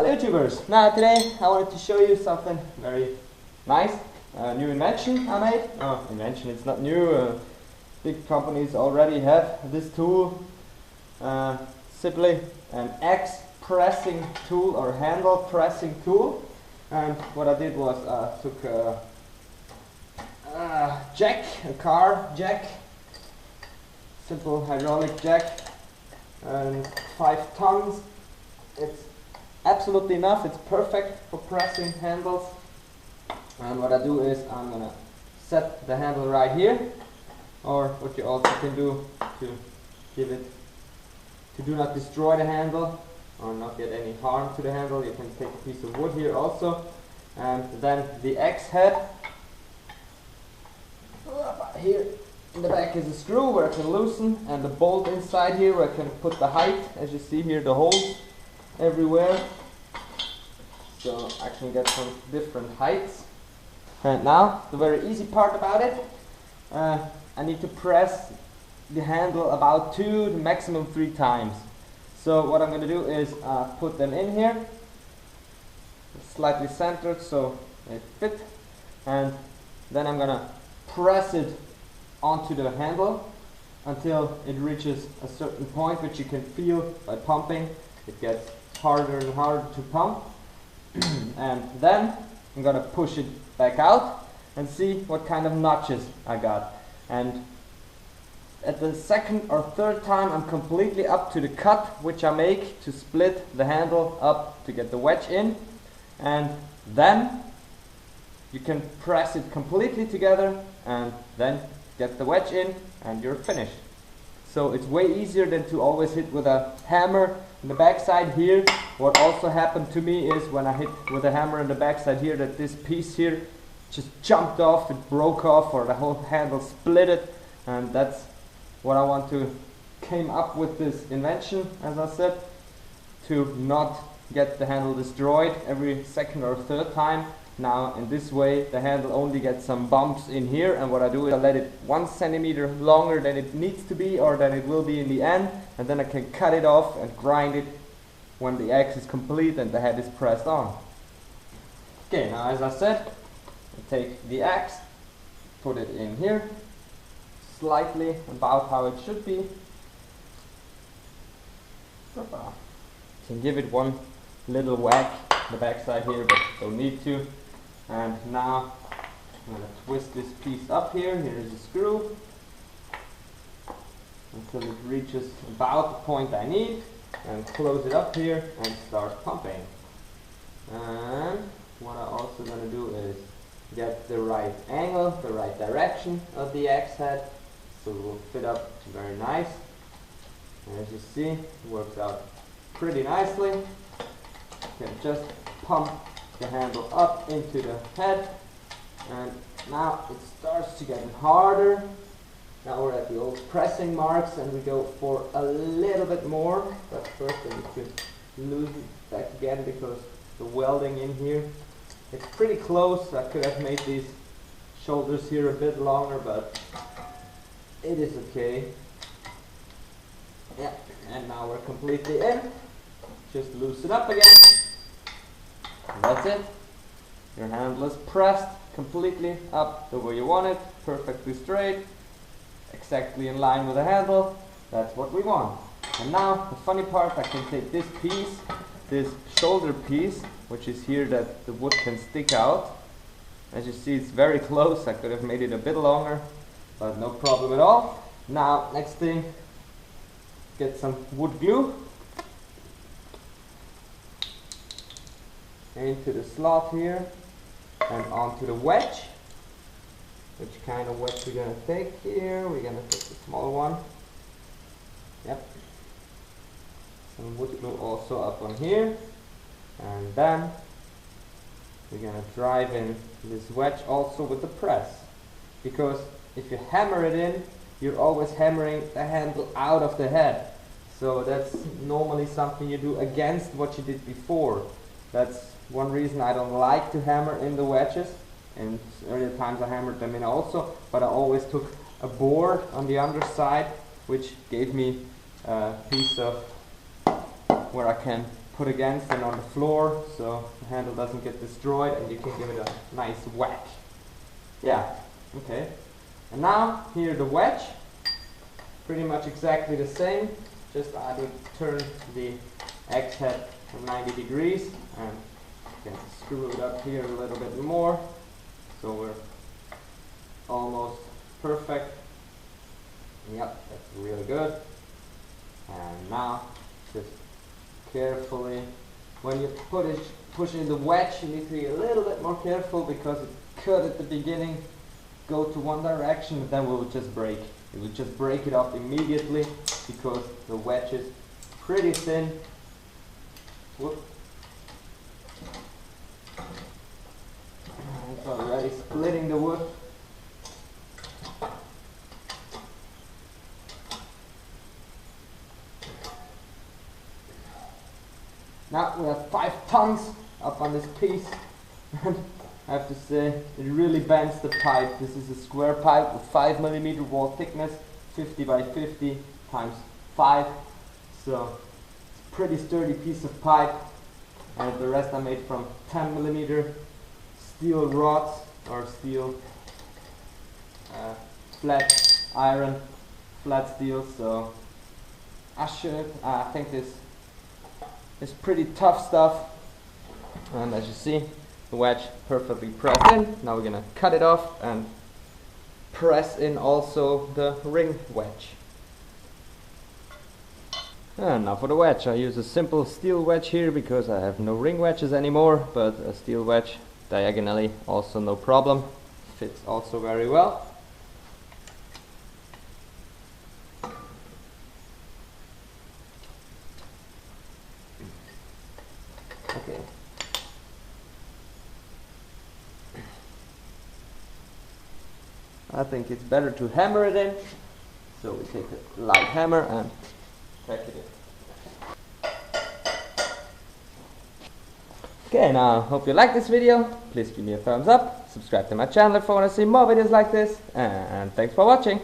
Hello YouTubers! Now today I wanted to show you something very nice, new invention I made. Oh, invention, it's not new, big companies already have this tool. Simply an X pressing tool or handle pressing tool. And what I did was I took a jack, a car jack, simple hydraulic jack, and 5 tons. It's absolutely enough, it's perfect for pressing handles. And what I do is I'm gonna set the handle right here, or what you also can do to do not destroy the handle or not get any harm to the handle, you can take a piece of wood here also. And then the X head, here in the back is a screw where I can loosen, and the bolt inside here where I can put the height. As you see here, the holes everywhere, so I can get some different heights. And now the very easy part about it, I need to press the handle about 2 to maximum 3 times. So what I'm going to do is put them in here, slightly centered so they fit, and then I'm going to press it onto the handle until it reaches a certain point, which you can feel by pumping. It gets harder and harder to pump. And then I'm going to push it back out and see what kind of notches I got. And at the 2nd or 3rd time I'm completely up to the cut which I make to split the handle up to get the wedge in. And then you can press it completely together and then get the wedge in and you're finished. So it's way easier than to always hit with a hammer in the backside here. What also happened to me is when I hit with a hammer in the backside here, that this piece here just jumped off, it broke off, or the whole handle split it. And that's what I came up with this invention, as I said, to not get the handle destroyed every 2nd or 3rd time. Now in this way the handle only gets some bumps in here, and what I do is I let it 1 centimeter longer than it needs to be or than it will be in the end, and then I can cut it off and grind it when the X is complete and the head is pressed on. Okay, now as I said, I take the X, put it in here, slightly about how it should be. You can give it one little whack on the backside here, but don't need to. And now I'm going to twist this piece up here. Here is a screw until it reaches about the point I need, and close it up here and start pumping. And what I'm also going to do is get the right angle, the right direction of the X head, so it will fit up very nice. And as you see, it works out pretty nicely. You can just pump the handle up into the head, and now it starts to get harder. Now we're at the old pressing marks and we go for a little bit more, but first I need to loosen it back again because the welding in here, it's pretty close. I could have made these shoulders here a bit longer, but it is okay. Yeah, and now we're completely in. Just loosen up again. And that's it. Your handle is pressed completely up the way you want it, perfectly straight, exactly in line with the handle. That's what we want. And now the funny part, I can take this piece, this shoulder piece, which is here that the wood can stick out. As you see, it's very close. I could have made it a bit longer, but no problem at all. Now, next thing, get some wood glue into the slot here and onto the wedge. Which kind of wedge we're going to take here? We're going to take the small one. Yep. Some wood glue also up on here. And then we're going to drive in this wedge also with the press. Because if you hammer it in, you're always hammering the handle out of the head. So that's normally something you do against what you did before. That's one reason I don't like to hammer in the wedges. And earlier times I hammered them in also, but I always took a board on the underside which gave me a piece of where I can put against and on the floor so the handle doesn't get destroyed, and you can give it a nice whack. Yeah, okay. And now here the wedge, pretty much exactly the same, just I would turn the X head 90 degrees and you can screw it up here a little bit more so we're almost perfect. Yep, that's really good. And now just carefully, when you push in the wedge, you need to be a little bit more careful because it could at the beginning go to one direction, but then it will just break. It will just break it up immediately because the wedge is pretty thin. Whoop. It's already splitting the wood. Now we have 5 tons up on this piece. I have to say, it really bends the pipe. This is a square pipe with 5mm wall thickness, 50 by 50 times 5. So it's a pretty sturdy piece of pipe. And the rest I made from 10mm steel rods or steel flat iron, flat steel. So I think this is pretty tough stuff. And as you see, the wedge perfectly pressed in. Now we're gonna cut it off and press in also the ring wedge. And now for the wedge, I use a simple steel wedge here because I have no ring wedges anymore, but a steel wedge diagonally also no problem. Fits also very well. Okay. I think it's better to hammer it in, so we take a light hammer and crack it in. Okay, now hope you like this video. Please give me a thumbs up, subscribe to my channel if you want to see more videos like this, and thanks for watching.